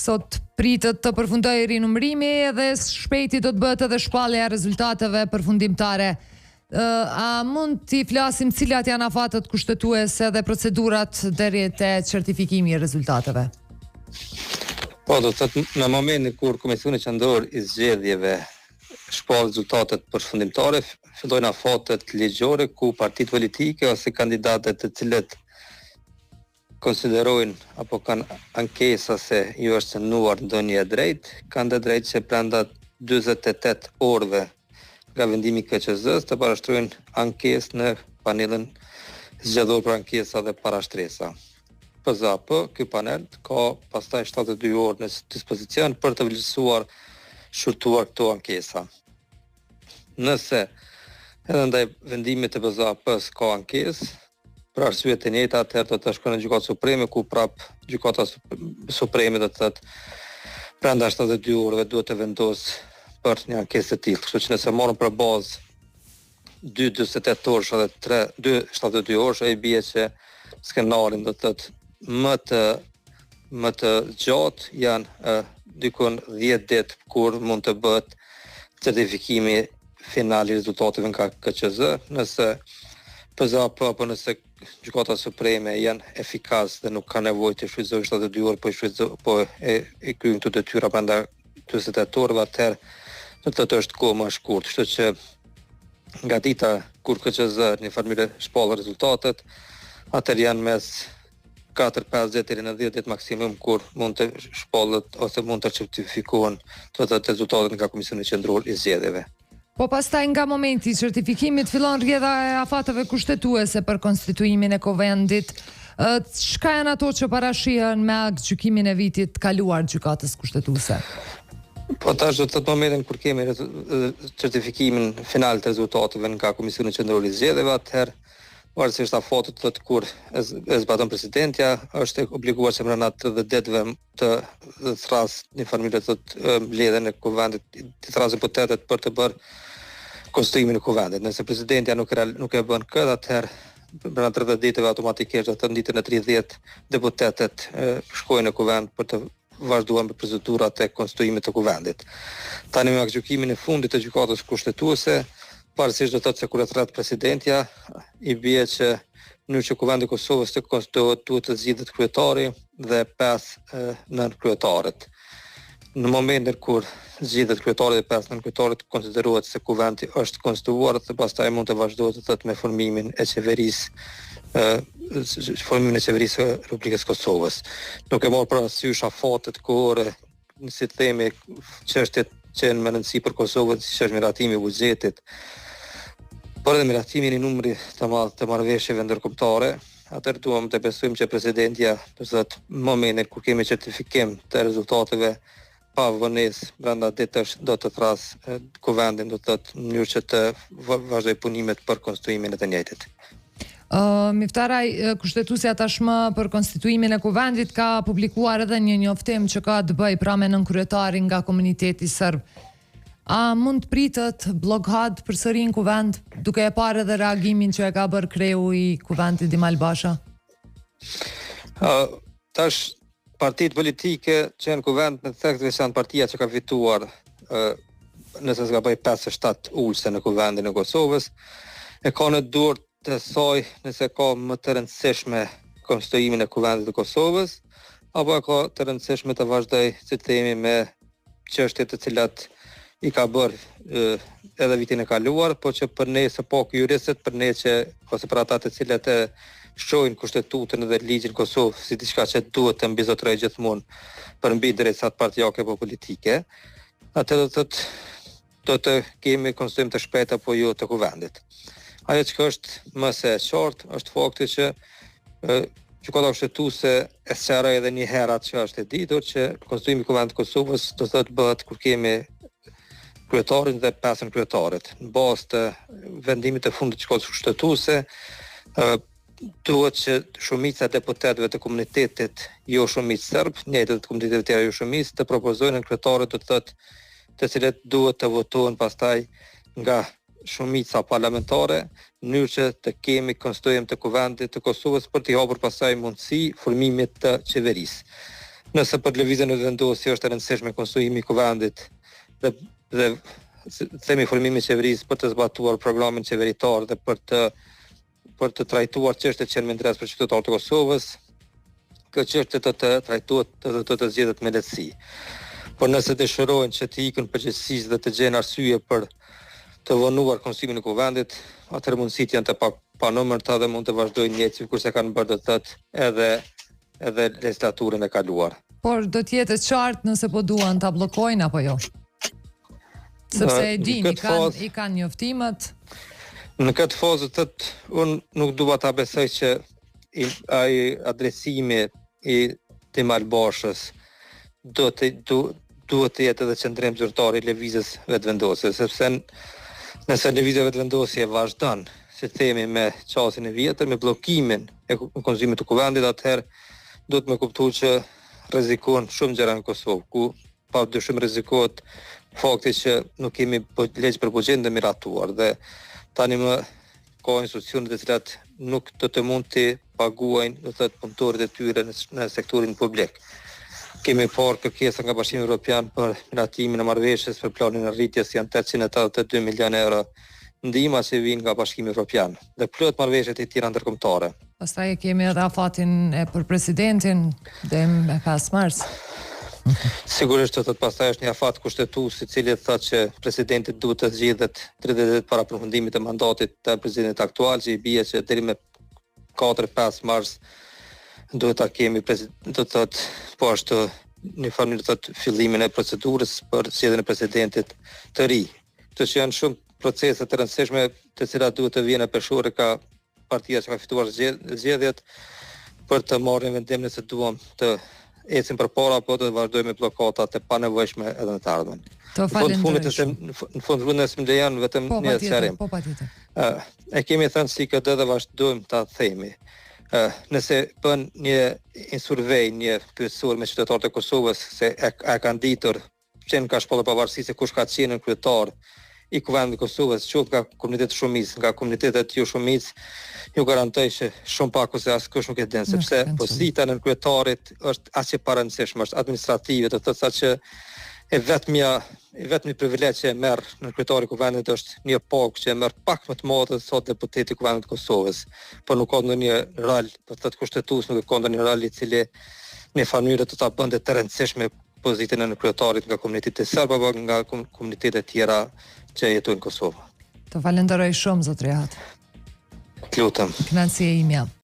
sot pritet të përfundojë rinumërimi dhe shpejti do të bëhet edhe shpallja e rezultateve përfundimtare. A mund t'i flasim cilat janë afatet kushtetuese dhe procedurat deri te certifikimi i rezultateve? Po, do të thotë në momentin kur Komisioni Qendror i Zgjedhjeve shpall rezultatet përfundimtare, fillojnë afatet ligjore ku partitë politike ose kandidatët të cilët konsiderojnë apo kanë ankesa se ju është cënuar ndonjë e drejtë, kanë të drejtë që brenda 48 orëve nga vendimi i KQZ-s të parashtrojnë ankesë në panelin zgjedhor për ankesa dhe parashtresa. PZAP, ky panel ka pastaj 72 orë në dispozicion për të vlerësuar shurtuar këto ankesa. Nëse edhe ndaj vendimit të PZAP-s ka ankesë, për arsye të njëjta, atëherë do të shkojnë në Gjykatën Supreme, ku prap Gjykata Supreme do të thotë brenda 72 orëve duhet të vendosë për një ankesë të tillë. Kështu që nëse morën për bazë 2-48 orë dhe 2-72 orë, ai bie që skenarin do të thotë më të gjatë janë dikon 10 ditë kur mund të bëhet certifikimi final i rezultateve nga KQZ, nëse PZAP apo nëse Gjykata Supreme janë efikas dhe nuk ka nevojë të shfrytëzojnë 72 orë, po e kryejnë këto detyra brenda 48 orëve, atëherë do të thotë është kohë më e shkurtë. Kështu që nga dita kur KQZ në farmire shpall rezultatet, atëherë janë mes 4-5 ditë deri në 10 ditë maksimum kur mund të shpallet ose mund të certifikohen të rezultatet nga Komisioni Qendror i Zgjedhjeve. Po pastaj nga momenti i certifikimit fillon rrjedha e afateve kushtetuese për konstituimin e Kuvendit. Çka janë ato që parashihen me akt gjykimin e vitit kaluar gjykatës kushtetuese? Po tash do të thotë momentin kur kemi certifikimin final të rezultateve nga Komisioni Qendror i Zgjedhjeve, atëherë varësisht afatet të kur e zbaton presidentja, është obliguar që brenda 30 ditëve të thras një familje të mbledhjen e kuvendit, të thrasë deputetët për të bërë konstituimin e kuvendit. Nëse presidentja nuk e bën këtë, atëherë brenda 30 ditëve automatikisht do të ditën e 30 deputetët shkojnë në kuvend për të vazhduar me procedurat e konstituimit të kuvendit. Tani me gjykimin e fundit të gjykatës kushtetuese, pavarësisht do të thotë se kur e thret presidentja, i bie që në që Kuvendi i Kosovës të konstituohet duhet të zgjidhet kryetari dhe 5 nënkryetarit. Në momentin kur zgjidhet kryetari dhe 5 nënkryetarit, konsiderohet se Kuvendi është konstituuar dhe pastaj mund të vazhdohet të thotë me formimin e qeverisë së Republikës Kosovës. Nuk e marr parasysh afatet kohore, si të themi, çështjet që në rëndësi për Kosovën, si është miratimi i buxhetit, por edhe miratimi i numrit të madh të marrëveshjeve ndërkombëtare, atëherë duam të besojmë që presidentja, do të thotë në momentin kur kemi certifikim të rezultateve pa vonesë brenda ditësh do të thras Kuvendin, do të thotë në mënyrë që të vazhdoj punimet për konstituimin e të njëjtit. Miftaraj, kushtetuesja tashmë për konstituimin e Kuvendit ka publikuar edhe një njoftim që ka të bëjë pra me nënkryetarin nga komuniteti serb. A mund pritet blokad përsëri në Kuvend, duke e parë edhe reagimin që e ka bërë kreu i Kuvendit Dimal Basha? Tash partitë politike që në Kuvend në thekë janë partia që ka fituar nëse s'ka bëj 5-7 ulse në Kuvendin e Kosovës, e ka në dorë të thoj nëse ka më të rëndësishme konstituimin e Kuvendit të Kosovës, apo e ka të rëndësishme të vazhdoj, si të themi, me çështjet të cilat i ka bërë edhe vitin e kaluar, po që për ne së pak juristët, për ne që ose për ata të cilët e shohin kushtetutën dhe ligjin Kosovë si diçka që duhet të mbizotrojë gjithmonë për mbi drejtat partijake apo politike, atë do të kemi konstituim të shpejt apo jo të Kuvendit. Ajo që është më së qartë është fakti që Gjykata Kushtetuese e sqaroi edhe një herë atë që është e ditur që konstituimi i Kuvendit të Kosovës do të thotë bëhet kur kemi kryetarin dhe 5 kryetarit. Në bazë të vendimit të fundit të Gjykatës Kushtetuese, duhet që shumica e deputetëve të komunitetit jo shumicë serb, njëjtë të komunitetit tjerë jo shumicë, të propozojnë kryetarit, do të thotë të cilët duhet të votohen pastaj nga shumica parlamentare, në mënyrë që të kemi konstituim të Kuvendit të Kosovës për t'i hapur pastaj mundësi formimit të qeverisë. Nëse për lëvizjen e vendosjes është e rëndësishme konstruimi i kuvendit dhe themi formimi i qeverisë për të zbatuar programin qeveritar dhe për të trajtuar çështjet që janë me interes për qytetarët e Kosovës, kjo çështje të trajtohet të zgjedhet me lehtësi. Por nëse dëshirojnë që të ikën përgjegjësisht dhe të gjejnë arsye për të vonuar konstruimin e kuvendit, atëherë mundësitë janë të panumërta dhe mund të vazhdojnë jetë sikurse kanë bërë do të thotë edhe legislaturën e kaluar. Por do të jetë e qartë nëse po duan ta bllokojnë apo jo. Sepse e dini, i kanë njoftimet. Në këtë fazë unë nuk dua ta besoj që ai adresimi i Tim Albashës duhet të jetë edhe qendrim zyrtar i lëvizjes vetëvendosje, sepse nëse lëvizja vetëvendosje vazhdon, si themi me çastin e vjetër, me bllokimin e konzumit të kuvendit, atëherë duhet me kuptuar që rrezikon shumë gjëra në Kosovë, ku pa dyshim rrezikohet fakti që nuk kemi ligj për buxhet të miratuar dhe tani më ka institucione të cilat nuk të mund të paguajnë do të thotë punëtorët e tyre në sektorin publik. Kemi parë kërkesa nga Bashkimi Evropian për miratimin e marrëveshjes për planin e rritjes janë 882 milion euro ndihma që vijnë nga Bashkimi Evropian dhe plot marrëveshjet e tjera ndërkombëtare. Pastaj kemi edhe afatin për presidentin dhe me 5 mars. Sigurisht të pastaj është një afat kushtetues i cili thotë që presidenti duhet të zgjidhet 30 ditë para përfundimit të mandatit të presidentit aktual, që i bie që deri me 4-5 mars duhet ta kemi do të thotë po ashtu në mënyrë të thotë fillimin e procedurës për zgjedhjen e presidentit të ri. Këto që janë shumë procese të rëndësishme të cilat duhet të vijnë peshore ka partia që ka fituar zgjedhjet për të marrë vendim nëse duam të ecim përpara apo të vazhdojmë me bllokatat e panevojshme edhe në të ardhmen. Në fund nëse më lejon vetëm një sqarim. Po patjetër. E kemi thënë si këtë dhe vazhdojmë ta themi. Nëse bën një survey, një pyetësor me qytetarët e Kosovës se a kanë ditur që ka shpallur pavarësisht se kush ka qenë kryetar i kuvendit të Kosovës, qoftë nga komuniteti shumicë, nga komunitetet jo shumicë, ju garantoj që shumë pak ose askush nuk e din, sepse pozita në kryetarit është aq e parëndësishme, është administrative, do të thotë që vetmi privilegj që merr në kryetari i kuvendit është një pagë që merr pak më të madhe se sot deputeti i kuvendit të Kosovës, por nuk ka ndonjë rol, do të thotë kushtetues, nuk ka ndonjë rol i cili në mënyrë të ta bënte të rëndësishme pozitën e kryetarit nga komuniteti serb apo nga komunitetet tjera që jetojnë në Kosovë. Të falenderoj shumë, zot Rehat. Lutem. Kënaqësi e imja.